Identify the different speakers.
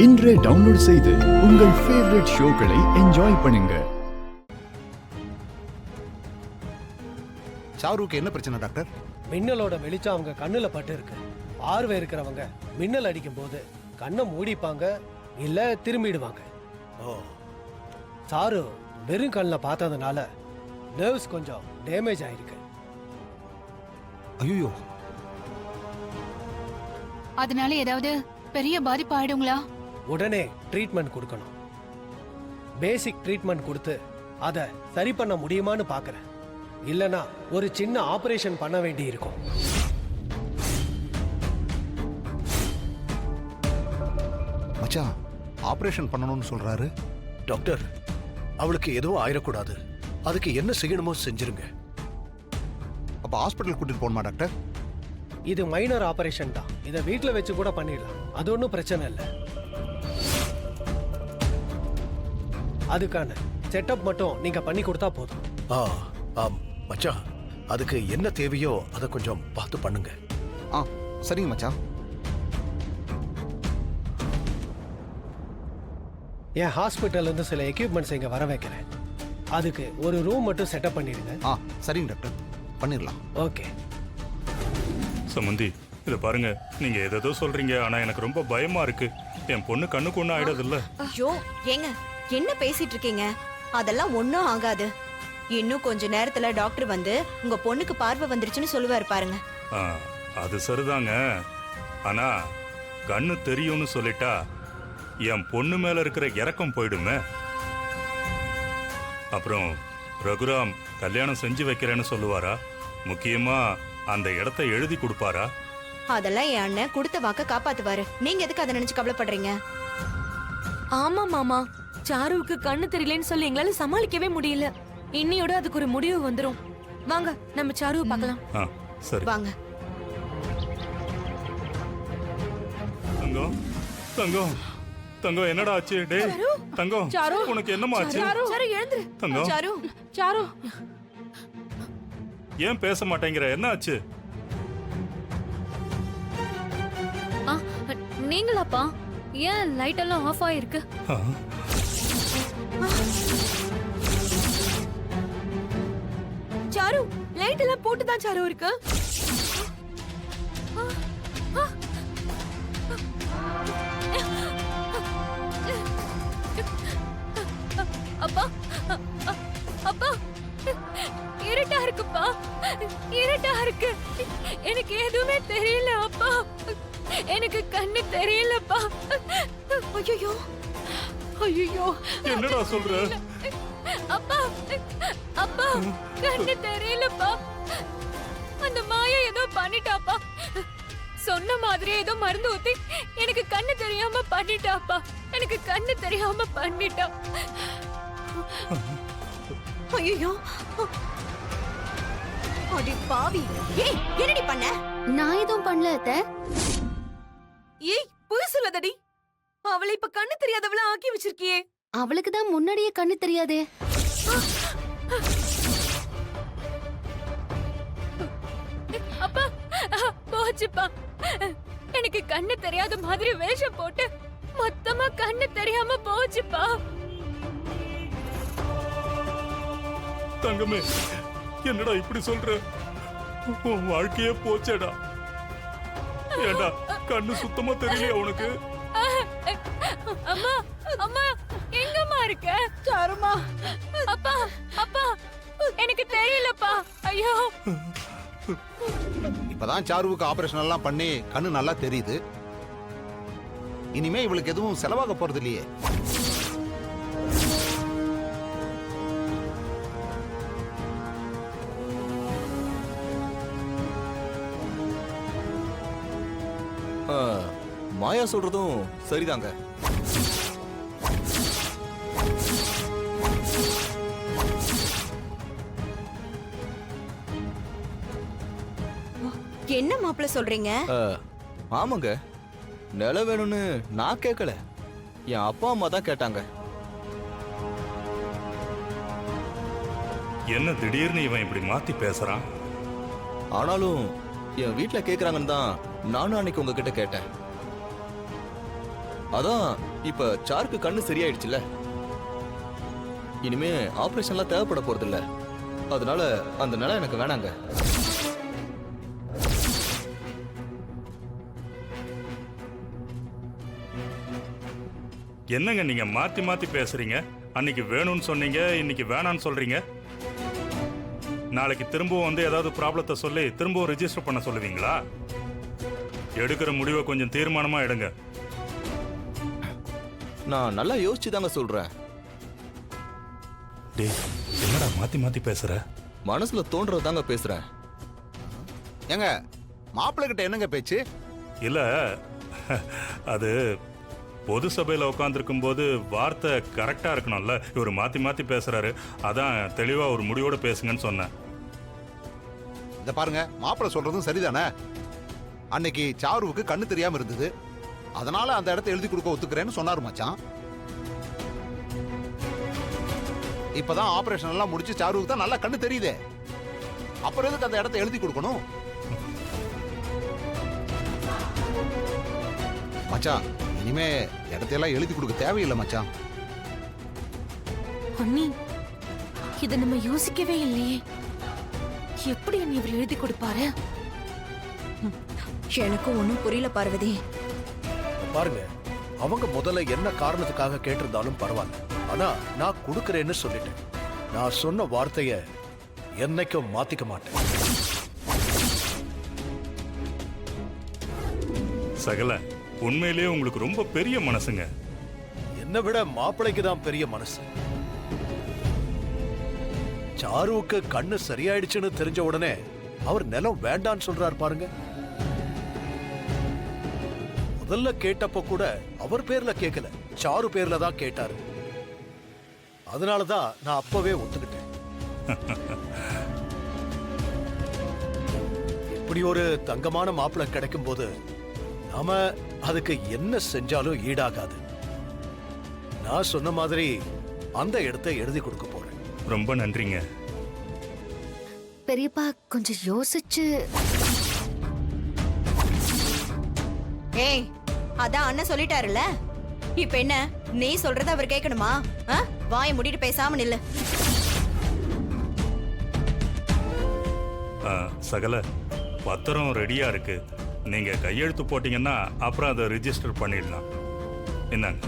Speaker 1: இன்றே டவுன்லோட் செய்து உங்கள் ஃபேவரட் ஷோக்களை என்ஜாய் பண்ணுங்க.
Speaker 2: ஷாருக் என்ன பிரச்சனை டாக்டர்?
Speaker 3: மின்னலோட வெளிச்சம் அவங்க கண்ணுல பட்டு இருக்கு. பார்வை இருக்கிறவங்க மின்னல் அடிக்கும் போது கண்ணை மூடிப்பாங்க இல்ல திரும்பிடுவாங்க. சாரு வெறும் கண்ணில் பார்த்ததுனால நர்வ்ஸ் கொஞ்சம் டேமேஜ் ஆயிருக்கு.
Speaker 2: ஐயோ,
Speaker 4: அதனால ஏதாவது பெரிய பாதிப்பு ஆயிடுங்களா?
Speaker 3: உடனே ட்ரீட்மெண்ட் கொடுக்கணும். பேசிக் ட்ரீட்மெண்ட் கொடுத்து அதை சரி பண்ண முடியுமான்னு பார்க்கறேன். இல்லனா ஒரு சின்ன ஆபரேஷன் பண்ண வேண்டி இருக்கும்.
Speaker 2: மச்சான் ஆபரேஷன் பண்ணணும்னு சொல்றாரு.
Speaker 5: டாக்டர், அவளுக்கு எதுவும் ஆயிடக்கூடாது. அதுக்கு என்ன செய்யணுமோ செஞ்சிருங்க.
Speaker 2: அப்ப ஹாஸ்பிட்டல் கூட்டிட்டு போகணுமா டாக்டர்?
Speaker 3: இது மைனர் ஆபரேஷன் தான். இதை வீட்டில் வச்சு கூட பண்ணிடலாம். அது ஒன்றும் பிரச்சனை இல்லை. அதுக்கான செட்டப் மட்டும் நீங்க பண்ணி கொடுத்தா போதும்.
Speaker 5: மச்சான், அதுக்கு என்ன தேவையோ அதை கொஞ்சம் பார்த்து பண்ணுங்க.
Speaker 2: சரிங்க மச்சான்.
Speaker 3: என் ஹாஸ்பிட்டல்ல இருந்து சில எக்யூப்மெண்ட்ஸ் இங்க வர வைக்கிறேன். அதுக்கு ஒரு ரூம் மட்டும் செட்டப் பண்ணிடுங்க.
Speaker 2: சரிங்க டாக்டர், பண்ணிடலாம்.
Speaker 3: ஓகே.
Speaker 6: சமந்தி, இதை பாருங்க, நீங்க ஏதோ சொல்றீங்க, ஆனா எனக்கு ரொம்ப பயமா இருக்கு. என் பொண்ணு கண்ணுக்கு ஒண்ணு ஆயிடுது இல்ல?
Speaker 7: ஐயோ ஏங்க, என்ன பேசிட்டு இருக்கீங்க? அதெல்லாம் ஒண்ணும் ஆகாது. இன்னும் கொஞ்ச நேரத்துல டாக்டர் வந்து உங்க பொண்ணுக்கு பார்வை வந்துருச்சுன்னு சொல்லுவாரு பாருங்க.
Speaker 6: அது சரிதாங்க. ஆனா கண்ணு தெரியும்னு சொல்லிட்டா என் பொண்ணு மேல இருக்கிற இரக்கம் போயிடுமே. அப்புறம் ரகுராம் கல்யாணம் செஞ்சு வைக்கிறேன்னு சொல்லுவாரா? முக்கியமா அந்த இடத்தை எழுதி கொடுப்பாரா?
Speaker 7: அதெல்லாம் என் அண்ணன் கொடுத்த வாக்க காப்பாத்துவாரு. நீங்க எதுக்கு அதை நினைச்சு கவலைப்படுறீங்க?
Speaker 8: ஆமா மாமா, சாருவுக்கு கண்ணு தெரியலன்னு சொல்லி எங்களால சமாளிக்கவே முடியல. இன்னையோட அதுக்கு ஒரு முடிவு வந்துரும். வாங்க நம்ம சாருவை பார்க்கலாம்.
Speaker 6: சரி
Speaker 7: வாங்க.
Speaker 6: தங்கம், தங்கம், தங்கம், என்னடா ஆச்சு? டே தங்கம், உனக்கு என்னமா ஆச்சு? தங்கம்,
Speaker 8: சாரு
Speaker 6: ஏன் பேச மாட்டேங்கிற? என்ன ஆச்சு?
Speaker 4: நீங்களாப்பா? ஏன் லைட் எல்லாம் ஆஃப் ஆயிருக்கு?
Speaker 8: சாரு, லைட் எல்லாம் போட்டுதான் சாரு இருக்கு.
Speaker 4: அப்பா, அப்பா, இருட்டா இருக்குப்பா, இருட்டா இருக்கு. எனக்கு எதுவுமே தெரியல அப்பா. எனக்கு கண்ணு தெரியலப்பா.
Speaker 8: ஐயோ ஐயோ,
Speaker 6: என்னடா சொல்ற?
Speaker 4: அப்பா, அப்பா, கண்ணு தெரியலப்பா. அந்த மாயா ஏதோ பண்ணிட்டாப்பா. சொன்ன மாதிரி ஏதோ மருந்து ஊத்தி எனக்கு கண்ணு தெரியாம பண்ணிட்டாப்பா. எனக்கு கண்ணு தெரியாம பண்ணிட்டா.
Speaker 7: ஐயோ, அடி பாவி. ஏய், என்னடி பண்ண?
Speaker 4: நான் எதுவும் பண்ணல அத்தை.
Speaker 8: ஏய், பொய் சொல்லாதடி. அவளை இப்ப கண்ணு தெரியாதவள ஆக்கி வச்சிருக்கியே.
Speaker 4: அவளுக்கு தான் முன்னாடியே கண்ணு தெரியாதே. அப்பா, போச்சுப்பா. எனக்கு கண்ணு தெரியாத மாதிரி வேஷம் போட்டு மொத்தமா கண்ணு தெரியாம போச்சுப்பா.
Speaker 6: தங்கமே, என்னடா இப்படி சொல்ற? உன் வாழ்க்கையே போச்சேடா. ஏண்டா கண்ணு சுத்தமா தெரியலையா உனக்கு?
Speaker 4: அம்மா, அம்மா, எங்கம்மா இருக்க? சாருமா. அப்பா, அப்பா, எனக்கு தெரியலப்பா. ஐயோ,
Speaker 2: இப்பதான் சாருவுக்கு ஆபரேஷன் எல்லாம் பண்ணி கண்ணு நல்லா தெரியுது. இனிமே இவளுக்கு எதுவும் செலவாக போறது இல்லையே.
Speaker 9: மாயா சொல்றதும் சரிதாங்க.
Speaker 7: என்ன மாப்பிள்ள சொல்றீங்க?
Speaker 9: ஆமாங்க, நில வேணும்னு நான் கேட்கல, என் அப்பா அம்மா தான் கேட்டாங்க.
Speaker 6: என்ன திடீர்னு இவன் இப்படி மாத்தி பேசுறான்?
Speaker 9: ஆனாலும் என் வீட்டுல கேக்குறாங்கன்னு தான் நானும் அன்னைக்கு உங்ககிட்ட கேட்டேன். அதான் இப்ப சாருக்கு கண்ணு சரியாயிடுச்சுல, இனிமே ஆபரேஷன்லாம் தேவைப்பட போறதில்ல. அதனால அந்த நிலம் எனக்கு வேணாங்க.
Speaker 6: என்னங்க நீங்க மாத்தி மாத்தி பேசுறீங்க? அன்னைக்கு வேணும்னு சொன்னீங்க, இன்னைக்கு வேணான்னு சொல்றீங்க. நாளைக்கு திரும்பவும் வந்து ஏதாவது ப்ராப்ளத்தை சொல்லி திரும்பவும் ரெஜிஸ்டர் பண்ண சொல்லுவீங்களா? எடுக்கிற முடிவை கொஞ்சம் தீர்மானமா எடுங்க.
Speaker 9: நான் நல்லா யோசிச்சு தாங்க சொல்றேன்.
Speaker 6: டேய், என்னடா மாத்தி மாத்தி பேசுற?
Speaker 9: மனசுல தோன்றதாங்க பேசுறேன்.
Speaker 2: ஏங்க மாப்பிள்ளை கிட்ட என்னங்க பேச்சு?
Speaker 6: இல்ல, அது பொது சபையில உட்காந்துருக்கும் போது வார்த்தை கரெக்டா இருக்கணும்ல. இவர் மாத்தி மாத்தி பேசுறாரு, அதான் தெளிவா ஒரு முடிவோட பேசுங்கன்னு சொன்னேன்.
Speaker 2: இந்த பாருங்க, மாப்பிள்ளை சொல்றதும் சரிதானே. அன்னைக்கு சாருவுக்கு கண்ணு தெரியாம இருந்தது, அதனால அந்த இடத்த எழுதி கொடுக்க ஒத்துக்கிறேன்னு சொன்னாரு மச்சான். இப்பதான் ஆபரேஷன் எல்லாம் முடிச்சு சாருவுக்கு தான் நல்லா கண்ணு தெரியுதே, அப்புறம் எதுக்கு அந்த இடத்த எழுதி கொடுக்கணும்? மச்சான், இனிமே இடத்தையெல்லாம் எழுதி கொடுக்க தேவையில்லை மச்சான்.
Speaker 8: அண்ணி, இத நம்ம யோசிக்கவே இல்லையே. எப்படி அண்ணி இவர் எழுதி கொடுப்பாரு?
Speaker 7: எனக்கும் ஒன்றும் புரியல பார்வதி.
Speaker 5: பாருங்க, அவங்க முதல்ல என்ன காரணத்துக்காக கேட்டிருந்தாலும் பரவாயில்ல. ஆனா நான் கொடுக்கறேன்னு சொல்லிட்டேன். நான் சொன்ன வார்த்தைய என்னைக்கும் மாத்திக்க மாட்டேன்.
Speaker 6: சகல, உண்மையிலேயே உங்களுக்கு ரொம்ப பெரிய மனசுங்க.
Speaker 5: என்னை விட மாப்பிள்ளைக்கு தான் பெரிய மனசு. சாருவுக்கு கண்ணு சரியாயிடுச்சுன்னு தெரிஞ்ச உடனே அவர் நிலம் வேண்டான்னு சொல்றாரு பாருங்க. முதல்ல கேட்டப்ப கூட அவர் பேர்ல கேட்கல, சாரு பேர்ல தான் கேட்டாரு. அதனாலதான் நான் அப்பவே ஒத்துக்கிட்டேன். இப்படி ஒரு தங்கமான மாப்பிள்ளை கிடைக்கும் போது நாம அதுக்கு என்ன செஞ்சாலும் ஈடாகாது. நான் சொன்ன மாதிரி அந்த இடத்தை எழுதி கொடுக்க போறேன்.
Speaker 6: ரொம்ப நன்றிங்க.
Speaker 8: பெரியப்பா கொஞ்சம் யோசிச்சு.
Speaker 7: ஏய், அதான் அண்ணன் சொல்லிட்டாருல்ல, இப்ப என்ன நீ சொல்றத அவர் கேட்கணுமா? வாயை மூடிட்டு பேசாம நில்லு.
Speaker 6: சகல, பத்திரம் ரெடியா இருக்கு. நீங்க கையெழுத்து போட்டீங்கன்னா அப்புறம் அதை ரிஜிஸ்டர் பண்ணிடலாம். என்னங்க?